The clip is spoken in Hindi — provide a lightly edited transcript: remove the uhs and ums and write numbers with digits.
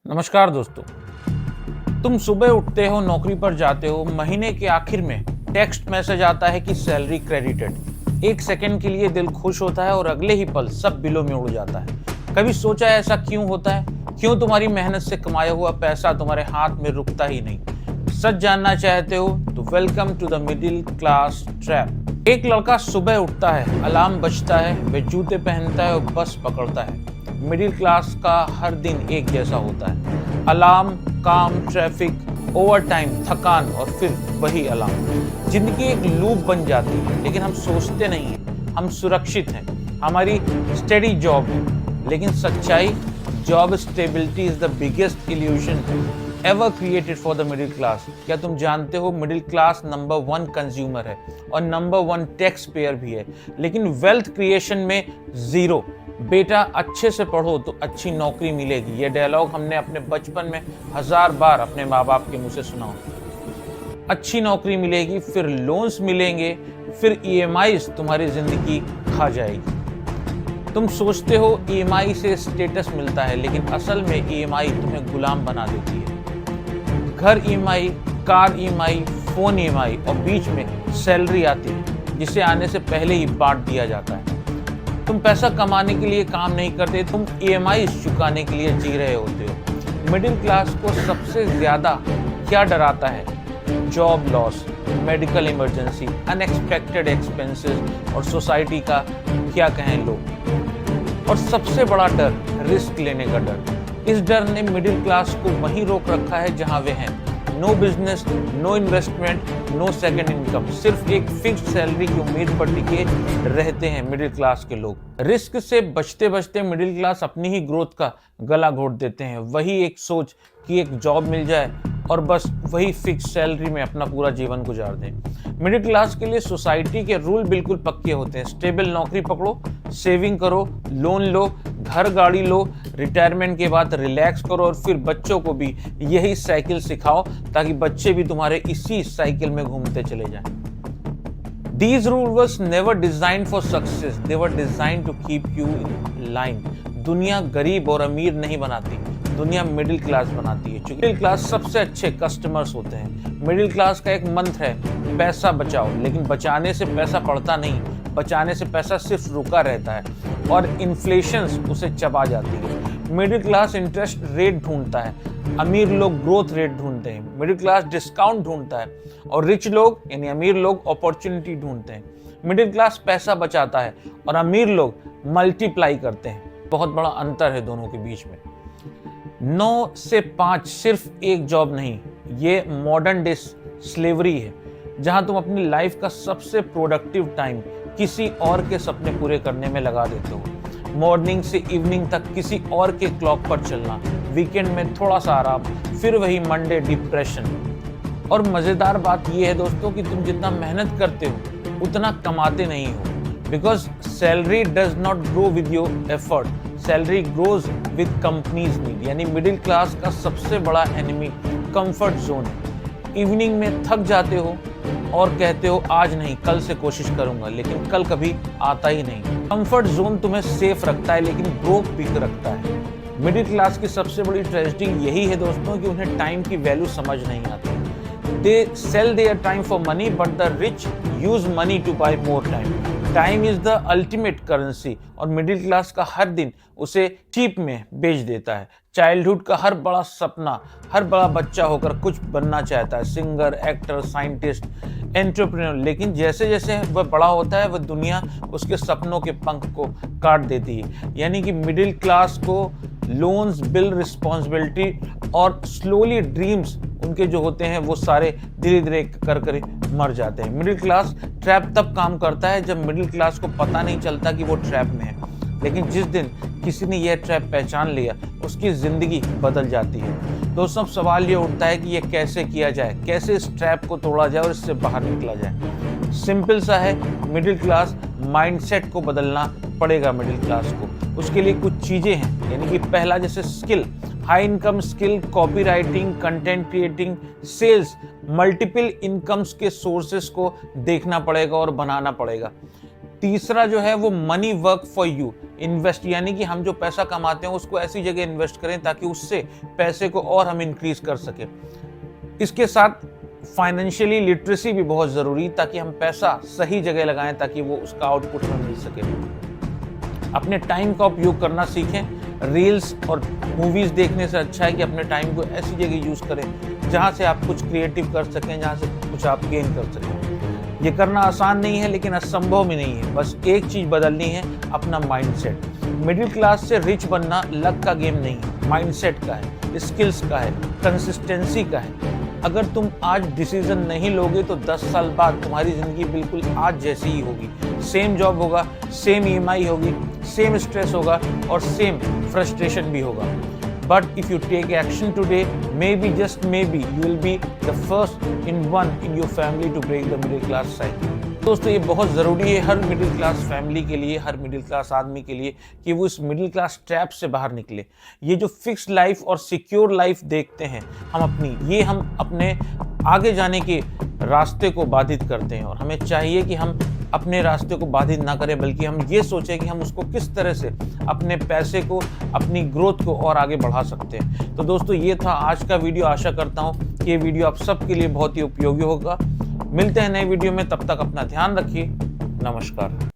नमस्कार दोस्तों। तुम सुबह उठते हो, नौकरी पर जाते हो, महीने के आखिर में टेक्स्ट मैसेज आता है कि सैलरी क्रेडिटेड। एक सेकंड के लिए दिल खुश होता है और अगले ही पल सब बिलों में उड़ जाता है। कभी सोचा है ऐसा क्यों होता है? क्यों तुम्हारी मेहनत से कमाया हुआ पैसा तुम्हारे हाथ में रुकता ही नहीं? सच जानना चाहते हो तो welcome to the middle class trap. एक लड़का सुबह उठता है, अलार्म बजता है, वह जूते पहनता है और बस पकड़ता है। मिडिल क्लास का हर दिन एक जैसा होता है। अलार्म, काम, ट्रैफिक, ओवर टाइम, थकान और फिर वही अलार्म। जिंदगी एक लूप बन जाती है, लेकिन हम सोचते नहीं हैं। हम सुरक्षित हैं, हमारी स्टेडी जॉब है, लेकिन सच्चाई job stability is the biggest illusion ever created for the middle class. क्या तुम जानते हो मिडिल क्लास नंबर 1 कंज्यूमर है और नंबर 1 टैक्स पेयर भी है, लेकिन वेल्थ क्रिएशन में जीरो। बेटा अच्छे से पढ़ो तो अच्छी नौकरी मिलेगी। यह डायलॉग हमने अपने बचपन में 1000 बार अपने माँ बाप के मुंह से सुना हो। अच्छी नौकरी मिलेगी, फिर लोन्स मिलेंगे, फिर ईएमआईज तुम्हारी जिंदगी खा जाएगी। तुम सोचते हो ईएमआई से स्टेटस मिलता है, लेकिन असल में ईएमआई तुम्हें गुलाम बना देती है। घर EMI, car EMI, phone EMI और बीच में सैलरी आती है, जिसे आने से पहले ही बांट दिया जाता है। तुम पैसा कमाने के लिए काम नहीं करते, तुम ईएमआई चुकाने के लिए जी रहे होते हो। मिडिल क्लास को सबसे ज्यादा क्या डराता है? Job loss, medical emergency, unexpected expenses और सोसाइटी का क्या कहें लोग। और सबसे बड़ा डर रिस्क लेने का डर। इस डर ने मिडिल क्लास को वहीं रोक रखा है जहां वे हैं। No business, no investment, no second income. सिर्फ एक फिक्स्ड सैलरी की उम्मीद पर टिके रहते हैं मिडिल क्लास के लोग। रिस्क से बचते बचते मिडिल क्लास अपनी ही ग्रोथ का गला घोट देते हैं। वही एक सोच कि एक जॉब मिल जाए और बस वही फिक्स सैलरी में अपना पूरा जीवन गुजार दें। मिडिल क्लास के लिए सोसाइटी के रूल बिल्कुल पक्के होते हैं। स्टेबल नौकरी पकड़ो, सेविंग करो, लोन लो, घर गाड़ी लो, रिटायरमेंट के बाद रिलैक्स करो और फिर बच्चों को भी यही साइकिल सिखाओ ताकि बच्चे भी तुम्हारे इसी साइकिल में घूमते चले जाएं। These rules were never designed for success, they were designed to keep you in line। दुनिया गरीब और अमीर नहीं बनाती, दुनिया मिडिल क्लास बनाती है। क्योंकि मिडिल क्लास सबसे अच्छे कस्टमर्स होते हैं। मिडिल क्लास का एक मंत्र है, पैसा बचाओ, लेकिन बचाने से पैसा बढ़ता नहीं, बचाने से पैसा सिर्फ रुका रहता है और इन्फ्लेशन उसे चबा जाती है। मिडिल क्लास इंटरेस्ट रेट ढूंढता है, अमीर लोग ग्रोथ रेट ढूंढते हैं। मिडिल क्लास डिस्काउंट ढूंढता है और रिच लोग यानी अमीर लोग अपॉर्चुनिटी ढूंढते हैं। मिडिल क्लास पैसा बचाता है और अमीर लोग मल्टीप्लाई करते हैं। बहुत बड़ा अंतर है दोनों के बीच में। 9 से 5 सिर्फ एक जॉब नहीं, ये मॉडर्न डे स्लेवरी है, जहां तुम अपनी लाइफ का सबसे प्रोडक्टिव टाइम किसी और के सपने पूरे करने में लगा देते हो। मॉर्निंग से इवनिंग तक किसी और के क्लॉक पर चलना, वीकेंड में थोड़ा सा आराम, फिर वही मंडे डिप्रेशन। और मजेदार बात यह है दोस्तों कि तुम जितना मेहनत करते हो उतना कमाते नहीं हो। Because salary does not grow with your effort, salary grows with companies need. यानी मिडिल क्लास का सबसे बड़ा एनिमी कंफर्ट जोन है। इवनिंग में थक जाते हो और कहते हो आज नहीं कल से कोशिश करूंगा, लेकिन कल कभी आता ही नहीं। कंफर्ट जोन तुम्हें सेफ रखता है लेकिन ब्रोक भी रखता है। मिडिल क्लास की सबसे बड़ी ट्रेजेडी यही है दोस्तों कि उन्हें टाइम की वैल्यू समझ नहीं आती। They sell their time for money but the rich use money to buy more time. Time is the ultimate currency और मिडिल क्लास का हर दिन उसे चीप में बेच देता है। चाइल्डहुड का हर बड़ा सपना, हर बड़ा बच्चा होकर कुछ बनना चाहता है, सिंगर, एक्टर, साइंटिस्ट, एंटरप्रेन्योर। लेकिन जैसे जैसे वह बड़ा होता है वह दुनिया उसके सपनों के पंख को काट देती है। यानी कि मिडिल क्लास को लोन्स, बिल, रिस्पॉन्सिबिलिटी और स्लोली ड्रीम्स उनके जो होते हैं वो सारे धीरे धीरे कर मर जाते हैं। मिडिल क्लास ट्रैप तब काम करता है जब मिडिल क्लास को पता नहीं चलता कि वो ट्रैप में है, लेकिन जिस दिन किसी ने यह ट्रैप पहचान लिया उसकी जिंदगी बदल जाती है। दोस्तों सवाल ये उठता है कि यह कैसे किया जाए, कैसे इस ट्रैप को तोड़ा जाए और इससे बाहर निकला जाए। सिंपल सा है, मिडिल क्लास माइंडसेट को बदलना पड़ेगा मिडिल क्लास को। उसके लिए कुछ चीजें हैं, यानी कि पहला जैसे skill, high income skill, copy writing, content creating, sales, multiple incomes के सोर्सेस को देखना पड़ेगा और बनाना पड़ेगा। तीसरा जो है वो money work for you, invest, यानी कि हम जो पैसा कमाते हैं उसको ऐसी जगह इन्वेस्ट करें ताकि उससे पैसे को और हम इंक्रीज कर सकें। इसके साथ फाइनेंशियली लिटरेसी भी बहुत ज़रूरी, ताकि हम पैसा सही जगह लगाएं ताकि वो उसका आउटपुट हमें मिल सके। अपने टाइम का उपयोग करना सीखें। रील्स और मूवीज़ देखने से अच्छा है कि अपने टाइम को ऐसी जगह यूज़ करें जहाँ से आप कुछ क्रिएटिव कर सकें, जहाँ से कुछ आप गेन कर सकें। ये करना आसान नहीं है लेकिन असंभव भी नहीं है। बस एक चीज़ बदलनी है, अपना माइंडसेट। मिडिल क्लास से रिच बनना लक का गेम नहीं है, माइंडसेट का है, स्किल्स का है, कंसिस्टेंसी का है। अगर तुम आज डिसीजन नहीं लोगे तो 10 साल बाद तुम्हारी ज़िंदगी बिल्कुल आज जैसी ही होगी। सेम जॉब होगा, सेम EMI होगी, सेम स्ट्रेस होगा और सेम फ्रस्ट्रेशन भी होगा। But if you take action today, maybe just maybe you will be the first in your family to break the middle class cycle. दोस्तों ये बहुत ज़रूरी है हर मिडिल क्लास फैमिली के लिए, हर मिडिल क्लास आदमी के लिए, कि वो इस मिडिल क्लास ट्रैप से बाहर निकले। ये जो फिक्स्ड लाइफ और सिक्योर लाइफ देखते हैं हम अपनी, ये हम अपने आगे जाने के रास्ते को बाधित करते हैं। और हमें चाहिए कि हम अपने रास्ते को बाधित ना करें, बल्कि हम ये सोचें कि हम उसको किस तरह से अपने पैसे को, अपनी ग्रोथ को और आगे बढ़ा सकते हैं। तो दोस्तों ये था आज का वीडियो। आशा करता हूँ कि ये वीडियो आप सबके लिए बहुत ही उपयोगी होगा। मिलते हैं नए वीडियो में, तब तक अपना ध्यान रखिए। नमस्कार।